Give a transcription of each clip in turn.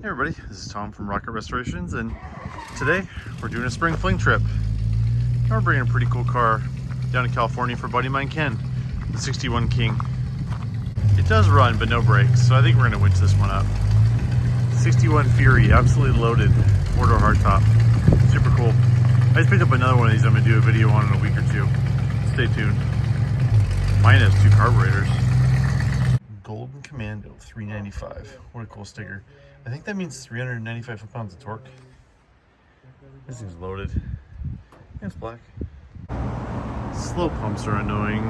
Hey everybody, this is Tom from Rocket Restorations, and today we're doing a spring fling trip. And we're bringing a pretty cool car down to California for a buddy of mine, Ken, the 61 King. It does run, but no brakes, so I think we're gonna winch this one up. 61 Fury, absolutely loaded, 4-door hardtop, super cool. I just picked up another one of these I'm gonna do a video on in a week or two. Stay tuned. Mine has 2 carburetors. Golden Commando 395. What a cool sticker. I think that means 395 foot-pounds of torque. This thing's loaded. And it's black. Slow pumps are annoying.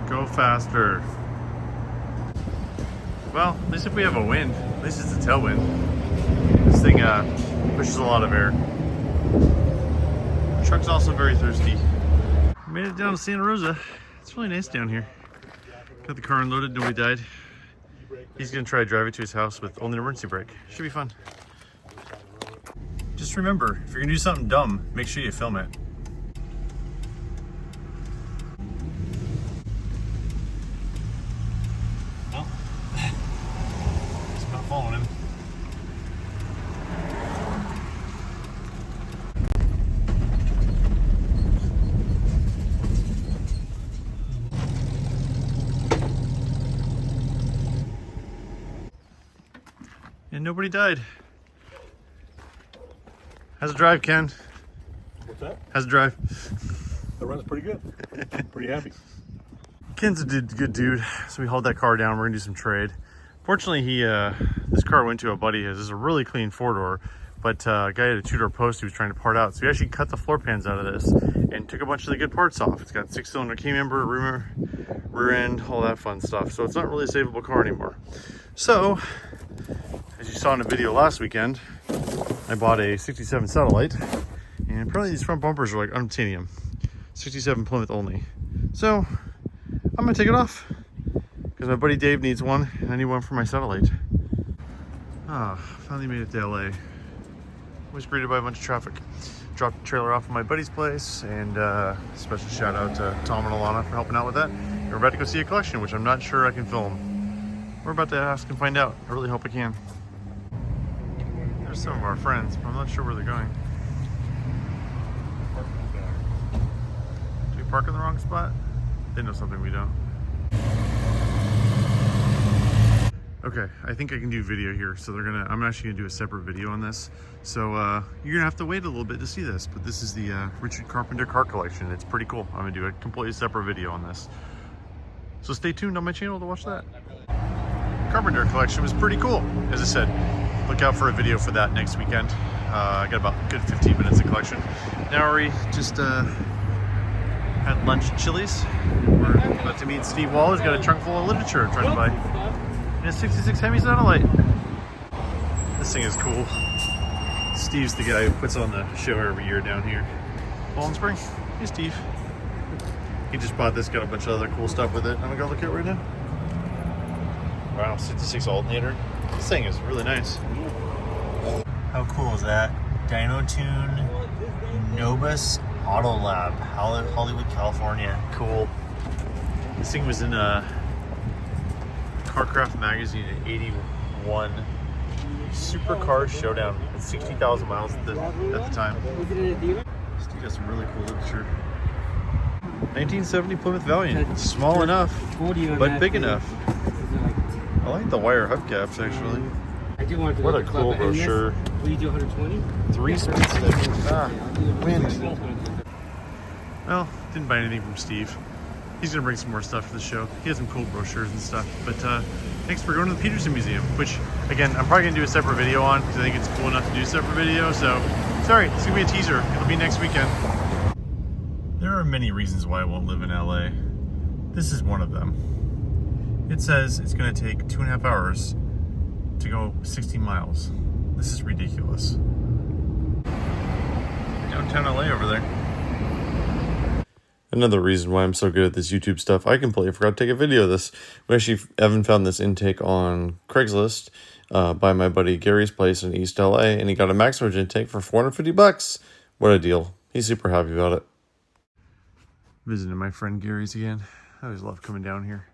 Go faster. Well, at least if we have a wind, at least it's a tailwind. This thing pushes a lot of air. The truck's also very thirsty. Made it down to Santa Rosa. It's really nice down here. Got the car unloaded, nobody died. He's gonna try to drive it to his house with only an emergency brake. Should be fun. Just remember, if you're gonna do something dumb, make sure you film it. Well, just not following him. And nobody died. How's it drive, Ken? What's that? How's it drive? It runs pretty good. Pretty happy. Ken's a good dude, so we hauled that car down. We're gonna do some trade. Fortunately, this car went to a buddy of his. This is a really clean 4-door, but a guy had a 2-door post he was trying to part out. So we actually cut the floor pans out of this and took a bunch of the good parts off. It's got 6-cylinder key member, rear end, all that fun stuff. So it's not really a savable car anymore. So, as you saw in a video last weekend, I bought a 67 Satellite, and apparently these front bumpers are like unobtainium. 67 Plymouth only. So, I'm gonna take it off, because my buddy Dave needs one, and I need one for my Satellite. Ah, finally made it to LA. Was greeted by a bunch of traffic. Dropped the trailer off at my buddy's place, and special shout out to Tom and Alana for helping out with that. We're about to go see a collection, which I'm not sure I can film. We're about to ask and find out. I really hope I can. There's some of our friends, but I'm not sure where they're going. Do we park in the wrong spot? They know something we don't. Okay, I think I can do video here. So I'm actually gonna do a separate video on this. So you're gonna have to wait a little bit to see this, but this is the Richard Carpenter car collection. It's pretty cool. I'm gonna do a completely separate video on this. So stay tuned on my channel to watch that. Carpenter collection was pretty cool. As I said, look out for a video for that next weekend. I got about a good 15 minutes of collection. Now we just had lunch at Chili's. We're about to meet Steve Wall. He's got a trunk full of literature trying to buy. And a 66 Hemi Satellite. This thing is cool. Steve's the guy who puts on the show every year down here. Plymouth Spring. Hey Steve. He just bought this, got a bunch of other cool stuff with it. I'm gonna go look at it right now. Wow, 66 alternator. This thing is really nice. How cool is that? Dyno Tune Nuys Auto Lab, Hollywood, California. Cool. This thing was in Carcraft magazine in '81. Supercar Showdown at 60,000 miles at the time. Steve got some really cool literature. 1970 Plymouth Valiant. Small enough, but big enough. I like the wire hubcaps actually. What a cool brochure. Will you do 120? 3 speed stick. Ah, wind. Well, didn't buy anything from Steve. He's gonna bring some more stuff to the show. He has some cool brochures and stuff. But thanks for going to the Petersen Museum, which again, I'm probably gonna do a separate video on because I think it's cool enough to do a separate video. So, sorry, it's gonna be a teaser. It'll be next weekend. There are many reasons why I won't live in LA. This is one of them. It says it's gonna take 2.5 hours to go 60 miles. This is ridiculous. Downtown LA over there. Another reason why I'm so good at this YouTube stuff, I completely forgot to take a video of this. We actually haven't found this intake on Craigslist by my buddy Gary's place in East LA, and he got a Max Wedge intake for 450 bucks. What a deal. He's super happy about it. Visiting my friend Gary's again. I always love coming down here.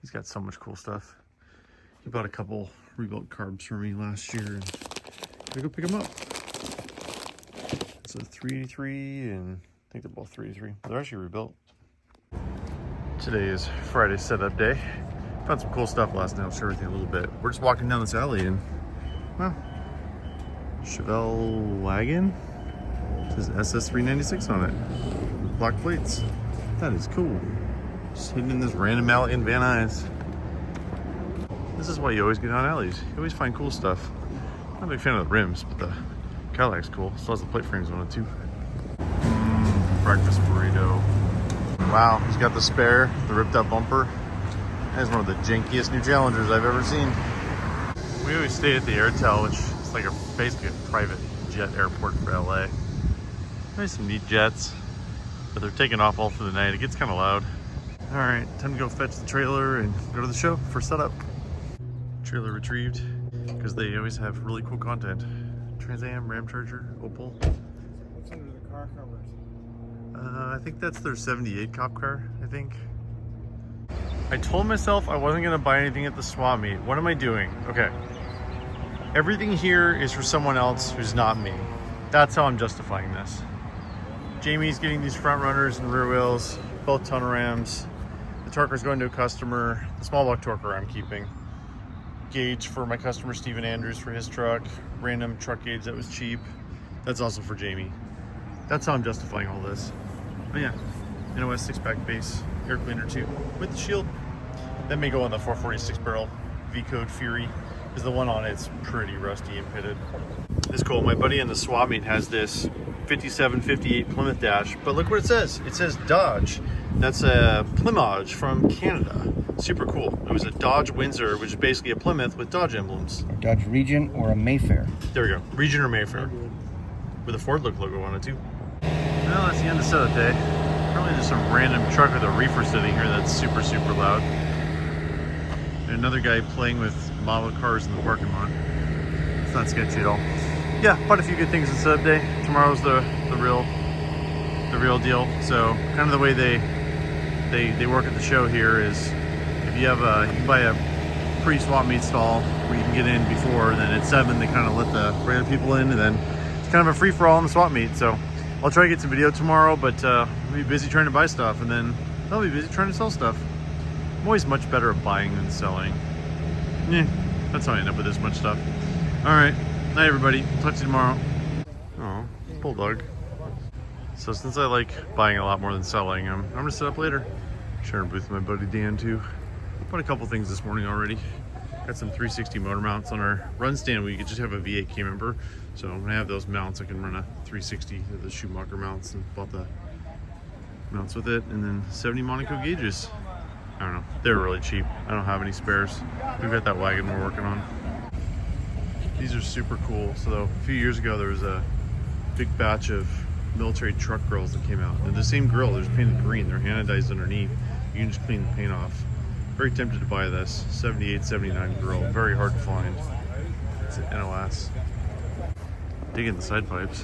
He's got so much cool stuff. He bought a couple rebuilt carbs for me last year, and I go pick them up. It's a 383, and I think they're both 383. They're actually rebuilt. Today is Friday setup day. Found some cool stuff last night. I'll share with you a little bit. We're just walking down this alley, and well, Chevelle wagon. It says SS396 on it with black plates. That is cool. Just hidden in this random alley in Van Nuys. This is why you always get on alleys. You always find cool stuff. I'm not a big fan of the rims, but the Cadillac's cool. Still has the plate frames on it too. Breakfast burrito. Wow, he's got the spare, the ripped up bumper. That is one of the jankiest new Challengers I've ever seen. We always stay at the Airtel, which is like basically a private jet airport for LA. There's some neat jets, but they're taking off all through the night. It gets kind of loud. All right, time to go fetch the trailer and go to the show for setup. Trailer retrieved, because they always have really cool content. Trans Am, Ram Charger, Opal. What's under the car covers? I think that's their 78 cop car, I think. I told myself I wasn't gonna buy anything at the swap meet. What am I doing? Okay. Everything here is for someone else who's not me. That's how I'm justifying this. Jamie's getting these front runners and rear wheels, both tonneau rams. The Torquer's going to a customer. The small block Torquer I'm keeping. Gauge for my customer Stephen Andrews for his truck. Random truck gauge that was cheap. That's also for Jamie. That's how I'm justifying all this. Oh yeah, NOS 6-pack base, air cleaner too, with the shield. That may go on the 446 barrel V-Code Fury, because the one on it's pretty rusty and pitted. It's cool. My buddy in the swap meet has this 5758 Plymouth dash, but look what it says. It says Dodge. That's a Plymouth from Canada. Super cool. It was a Dodge Windsor, which is basically a Plymouth with Dodge emblems. A Dodge Regent or a Mayfair. There we go. Regent or Mayfair. With a Ford look logo on it too. Well, that's the end of setup day. Probably just some random truck with a reefer sitting here that's super, super loud. And another guy playing with model cars in the parking lot. It's not sketchy at all. Yeah, quite a few good things in setup day. Tomorrow's the real deal. So kind of the way they work at the show here is if you have you can buy a pre-swap meet stall where you can get in before, then at 7 they kind of let the regular people in, and then it's kind of a free-for-all in the swap meet. So I'll try to get some video tomorrow, but I'll be busy trying to buy stuff, and then I'll be busy trying to sell stuff. I'm always much better at buying than selling. Yeah, that's how I end up with this much stuff. All right, night everybody. Talk to you tomorrow. Oh, bulldog. So since I like buying a lot more than selling, I'm gonna set up later. Sharing a booth with my buddy Dan too. Bought a couple things this morning already. Got some 360 motor mounts on our run stand. We could just have a V8 key member. So when I have those mounts, I can run a 360, the Schumacher mounts, and bought the mounts with it. And then 70 Monaco gauges. I don't know, they're really cheap. I don't have any spares. We've got that wagon we're working on. These are super cool. So a few years ago, there was a big batch of military truck grills that came out. They're the same grill, they're just painted green. They're anodized underneath. You can just clean the paint off. Very tempted to buy this 78, 79 grill. Very hard to find. It's an NOS. Digging the side pipes.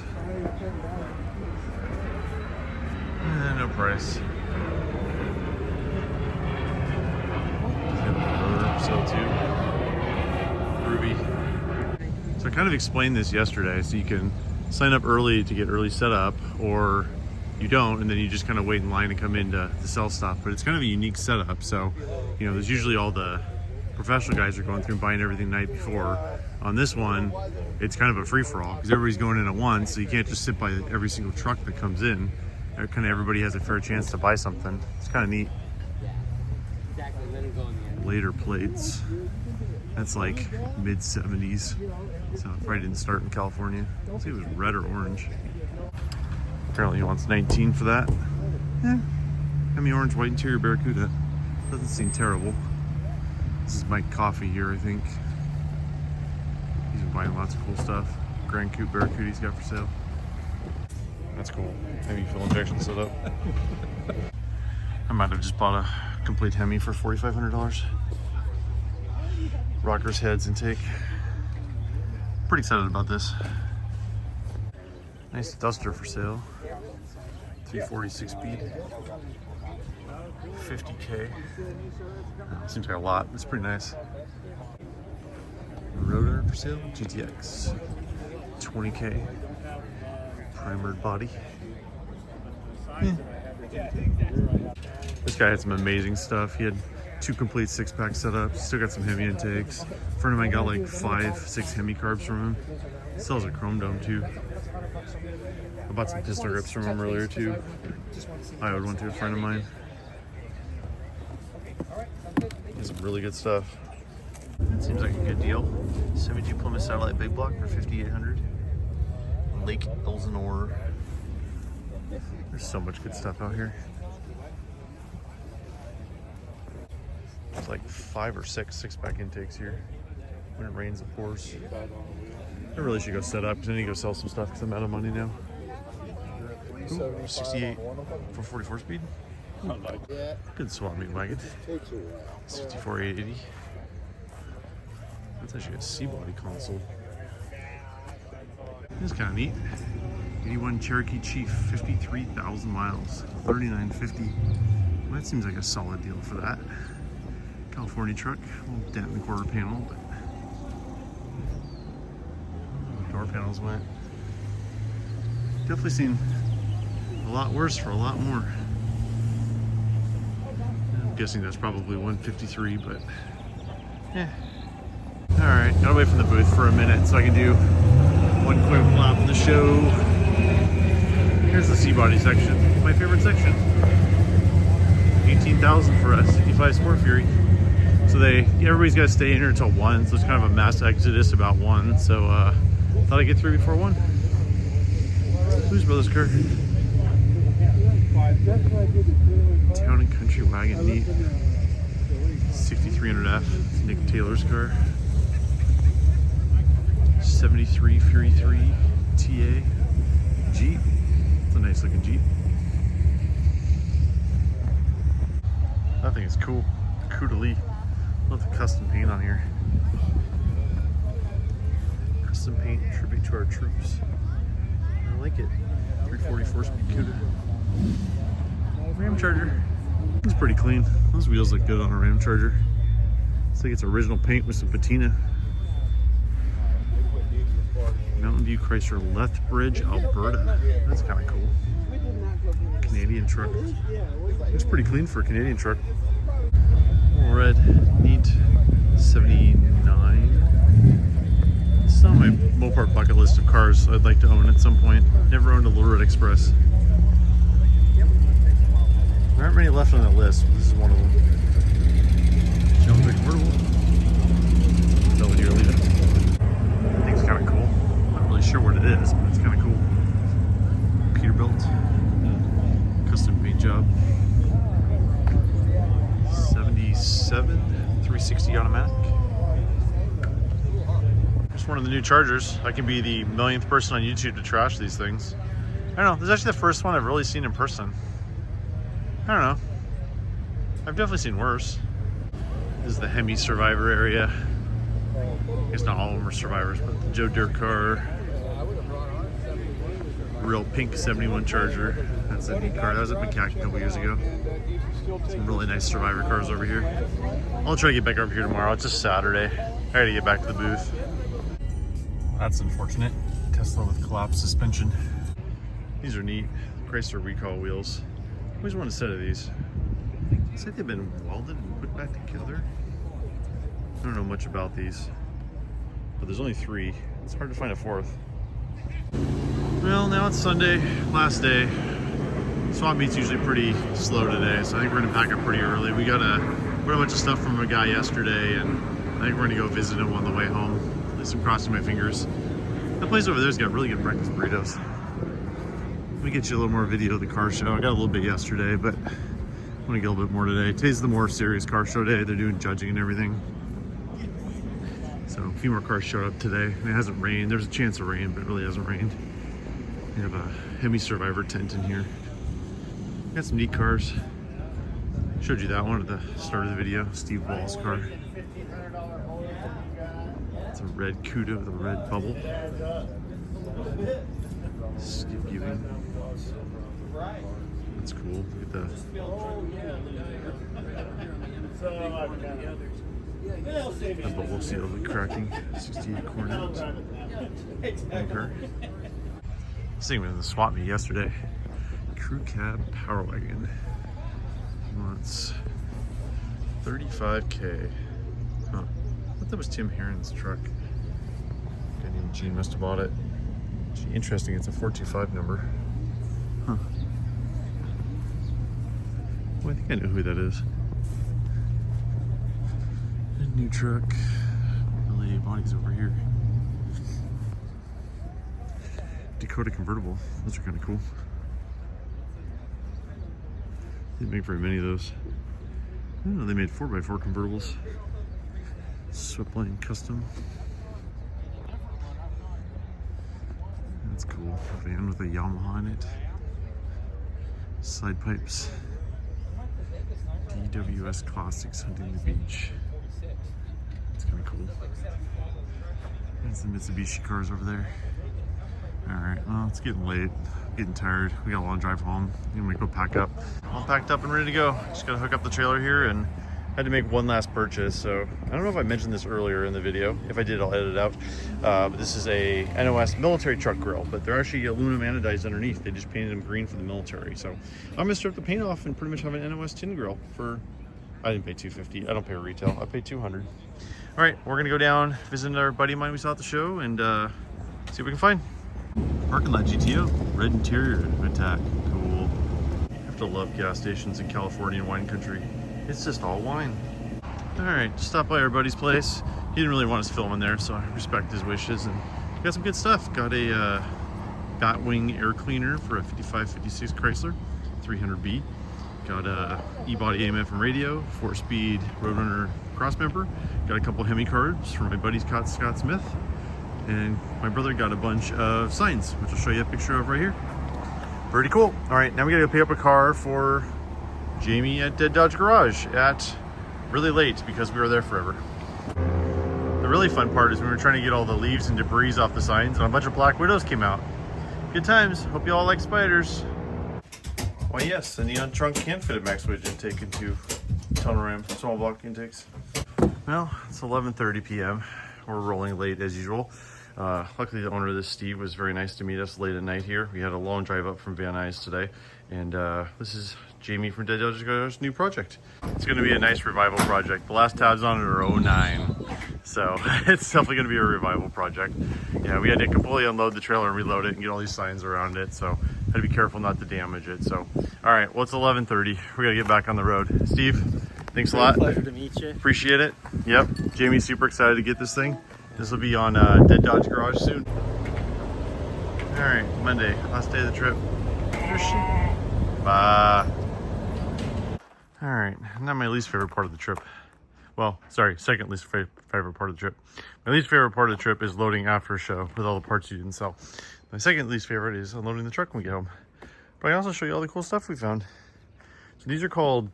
No price. Ruby. So I kind of explained this yesterday, so you can sign up early to get early setup, or you don't, and then you just kind of wait in line to come in to sell stuff. But it's kind of a unique setup. So, you know, there's usually all the professional guys are going through and buying everything the night before. On this one, it's kind of a free-for-all because everybody's going in at once, so you can't just sit by every single truck that comes in. Kind of everybody has a fair chance to buy something. It's kind of neat. Later plates. That's like mid-70s. So it probably didn't start in California. Let's see if it was red or orange. Apparently he wants 19 for that. Yeah. Hemi orange, white interior Barracuda. Doesn't seem terrible. This is Mike Coffee here, I think. He's been buying lots of cool stuff. Grand Coupe Barracuda he's got for sale. That's cool. Hemi fuel injection set up. I might have just bought a complete Hemi for $4,500. Rockers, heads, intake. Pretty excited about this. Nice Duster for sale. 346 speed. 50K. Seems like a lot. It's pretty nice. Rotor for sale, GTX, 20K, primered body. This guy had some amazing stuff. He had 2 complete 6-pack setups. Still got some Hemi intakes. A friend of mine got like 5-6 Hemi carbs from him. Sells a chrome dome too. I bought some pistol grips from him earlier too. I owed one to a friend of mine. Some really good stuff. That seems like a good deal. 72 Plymouth Satellite Big Block for $5,800. Lake Elsinore. There's so much good stuff out here. There's like 5 or 6 6-pack intakes here. When it rains, of course. I really should go set up because I need to go sell some stuff because I'm out of money now. Ooh, 68 for 44 speed. Good swap meet wagon. 64,880. That's actually a Seabody console. This is kind of neat. 81 Cherokee Chief, 53,000 miles, 3950. Well, that seems like a solid deal for that. California truck, a little dent in the quarter panel, but the door panels went. Definitely seen a lot worse for a lot more. I'm guessing that's probably 153, but yeah. All right, got away from the booth for a minute so I can do one quick lap of the show. Here's the Seabody section, my favorite section. 18,000 for us, 65 Sport Fury. So everybody's got to stay in here until 1, so it's kind of a mass exodus about 1. So thought I'd get through before 1. Blues Brothers car. Town and Country wagon, neat. 6300F, it's Nick Taylor's car. 73 Fury 3 TA Jeep. It's a nice looking Jeep. That thing is cool. Coodly. Love the custom paint on here. Custom paint, tribute to our troops. I like it. 344 speed CUDA. Ram Charger. It's pretty clean. Those wheels look good on a Ram Charger. It's like it's original paint with some patina. Mountain View Chrysler Lethbridge, Alberta. That's kind of cool. Canadian truck. Looks pretty clean for a Canadian truck. All red, neat. 79. This is on my Mopar bucket list of cars I'd like to own at some point. Never owned a Little Red Express. There aren't many left on that list, but this is one of them. Jones convertible. Belvedere Lita. I think it's kind of cool. Not really sure what it is, but it's kind of cool. Peterbilt. Custom paint job. 77 360 automatic. Just one of the new Chargers. I can be the millionth person on YouTube to trash these things. I don't know. This is actually the first one I've really seen in person. I don't know. I've definitely seen worse. This is the Hemi Survivor area. I guess not all of them are survivors, but the Joe Dirt car. Real pink 71 Charger. That's a neat car. That was at McCack a couple years ago. Some really nice survivor cars over here. I'll try to get back over here tomorrow. It's just Saturday. I gotta get back to the booth. That's unfortunate. Tesla with collapsed suspension. These are neat. Chrysler recall wheels. I always want a set of these. Looks like they've been welded and put back together. I don't know much about these, but there's only 3. It's hard to find a 4th. Well, now it's Sunday, last day. Swap meet's usually pretty slow today, so I think we're gonna pack up pretty early. We got a bunch of stuff from a guy yesterday, and I think we're gonna go visit him on the way home. At least I'm crossing my fingers. That place over there's got really good breakfast burritos. Let me get you a little more video of the car show. I got a little bit yesterday, but I want to get a little bit more today. Today's the more serious car show day. They're doing judging and everything. So a few more cars showed up today. And it hasn't rained. There's a chance of rain, but it really hasn't rained. We have a Hemi Survivor tent in here. Got some neat cars. Showed you that one at the start of the video. Steve Ball's car. It's a red CUDA with a red bubble. Steve Giving. That's cool. Look at that. But we'll see. It'll be cracking. 68 Cornet. Okay. This thing was in the swap meet yesterday. Crew cab power wagon. Wants 35K. Huh. I thought that was Tim Heron's truck. Guy named Gene must have bought it. Gee, interesting, it's a 425 number. Huh. Well, I think I know who that is. A new truck. LA bodies over here. Dakota convertible. Those are kind of cool. They didn't make very many of those. Oh, they made 4x4 convertibles. Swiftline custom. That's cool. A van with a Yamaha in it. Side pipes. DWS Classics hunting the beach. It's kind of cool. There's the Mitsubishi cars over there. Alright, well, it's getting late. Getting tired. We got a long drive home. I'm gonna go pack up. All packed up and ready to go. Just gotta hook up the trailer here and had to make one last purchase. So I don't know if I mentioned this earlier in the video. If I did, I'll edit it out. But this is a NOS military truck grill, but they're actually aluminum anodized underneath. They just painted them green for the military. So I'm gonna strip the paint off and pretty much have an NOS tin grill for, I didn't pay $250. I don't pay retail. I paid $200. All right, we're gonna go down, visit our buddy of mine we saw at the show, and see what we can find. Parking lot GTO, red interior, attack, cool. I have to love gas stations in California and wine country. It's just all wine. All right, just stopped by our buddy's place. He didn't really want us filming there, so I respect his wishes, and got some good stuff. Got a Batwing air cleaner for a 55-56 Chrysler, 300B. Got a E-body AMF and radio, 4-speed Roadrunner crossmember. Got a couple Hemi cards from my buddy Scott Smith. And my brother got a bunch of signs, which I'll show you a picture of right here. Pretty cool. All right, now we gotta go pick up a car for Jamie at Dead Dodge Garage at really late because we were there forever. The really fun part is we were trying to get all the leaves and debris off the signs and a bunch of black widows came out. Good times. Hope you all like spiders. Why yes, the neon trunk can fit a Max Wedge intake into tunnel ram, small block intakes. Well, it's 11:30 p.m. We're rolling late as usual. Luckily, the owner of this, Steve, was very nice to meet us late at night here. We had a long drive up from Van Nuys today. And this is Jamie from Dead Dodge Garage's new project. It's gonna be a nice revival project. The last tabs on it are 09. So it's definitely gonna be a revival project. Yeah, we had to completely unload the trailer and reload it and get all these signs around it. So had to be careful not to damage it. So, all right, well, it's 11:30. We gotta get back on the road. Steve, thanks a lot. Pleasure to meet you. Appreciate it. Yep, Jamie's super excited to get this thing. This will be on Dead Dodge Garage soon. All right, Monday, last day of the trip. Bye. All right, not my least favorite part of the trip. Well, sorry, second least favorite part of the trip. My least favorite part of the trip is loading after a show with all the parts you didn't sell. My second least favorite is unloading the truck when we get home. But I also show you all the cool stuff we found. So these are called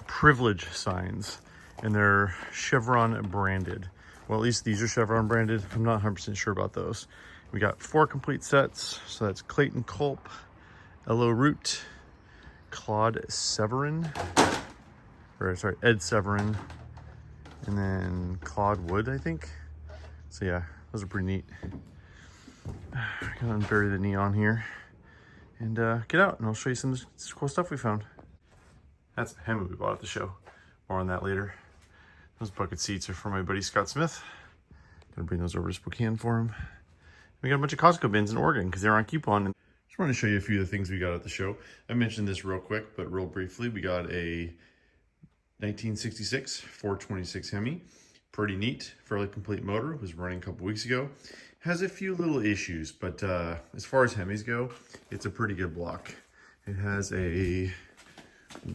privilege signs, and they're Chevron branded. Well, at least these are Chevron branded. I'm not 100% sure about those. We got 4 complete sets. So that's Clayton Culp, Elo Root, Claude Severin, or sorry, Ed Severin, and then Claude Wood, I think. So yeah, those are pretty neat. I'm gonna unbury the neon here and get out, and I'll show you some cool stuff we found. That's the Hemi we bought at the show. More on that later. Those bucket seats are for my buddy Scott Smith. Gonna bring those over to Spokane for him. We got a bunch of Costco bins in Oregon because they're on coupon. Just want to show you a few of the things we got at the show. I mentioned this real quick, but real briefly, we got a 1966 426 Hemi. Pretty neat, fairly complete motor. It was running a couple weeks ago. Has a few little issues, but as far as Hemis go, it's a pretty good block. It has a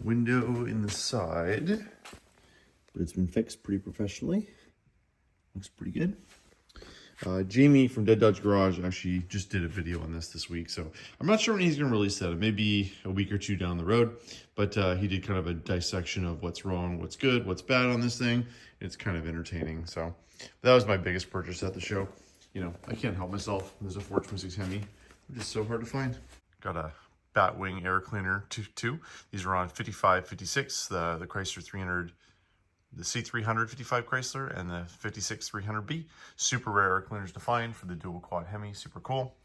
window in the side, but it's been fixed pretty professionally. Looks pretty good. Jamie from Dead Dodge Garage actually just did a video on this week, so I'm not sure when he's going to release that. It may be a week or two down the road, but he did kind of a dissection of what's wrong, what's good, what's bad on this thing. It's kind of entertaining. So that was my biggest purchase at the show. You know, I can't help myself. There's a 426 Hemi. They're just so hard to find. Got a Batwing air cleaner too. These are on 55, 56, the Chrysler 300 the C300 55 Chrysler and the 56 300B. Super rare air cleaners to find for the dual quad Hemi. Super cool.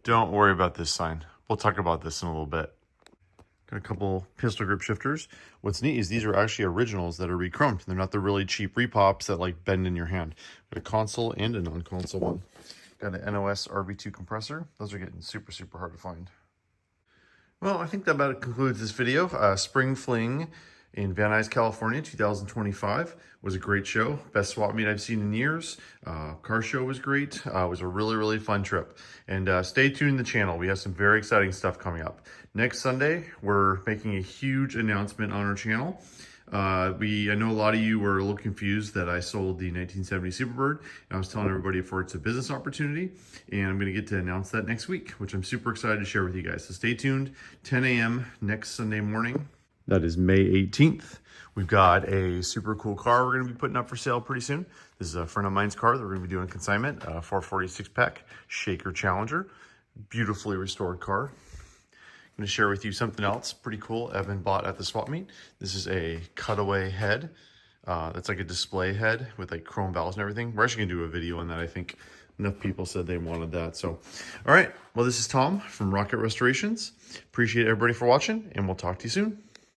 Don't worry about this sign. We'll talk about this in a little bit. Got a couple pistol grip shifters. What's neat is these are actually originals that are re-chromed. They're not the really cheap repops that like bend in your hand. Got a console and a non-console one. Got an NOS RB2 compressor. Those are getting super, super hard to find. Well, I think that about concludes this video. Spring Fling in Van Nuys, California, 2025 was a great show. Best swap meet I've seen in years. Car show was great. It was a really, really fun trip. And stay tuned to the channel. We have some very exciting stuff coming up. Next Sunday, we're making a huge announcement on our channel. I know a lot of you were a little confused that I sold the 1970 Superbird. And I was telling everybody for it's a business opportunity. And I'm going to get to announce that next week, which I'm super excited to share with you guys. So stay tuned. 10 a.m. next Sunday morning. That is May 18th. We've got a super cool car we're going to be putting up for sale pretty soon. This is a friend of mine's car that we're going to be doing consignment. 446 pack Shaker Challenger. Beautifully restored car. I'm going to share with you something else pretty cool Evan bought at the swap meet. This is a cutaway head. That's like a display head with like chrome valves and everything. We're actually going to do a video on that. I think enough people said they wanted that. So, all right. Well, this is Tom from Rocket Restorations. Appreciate everybody for watching, and we'll talk to you soon.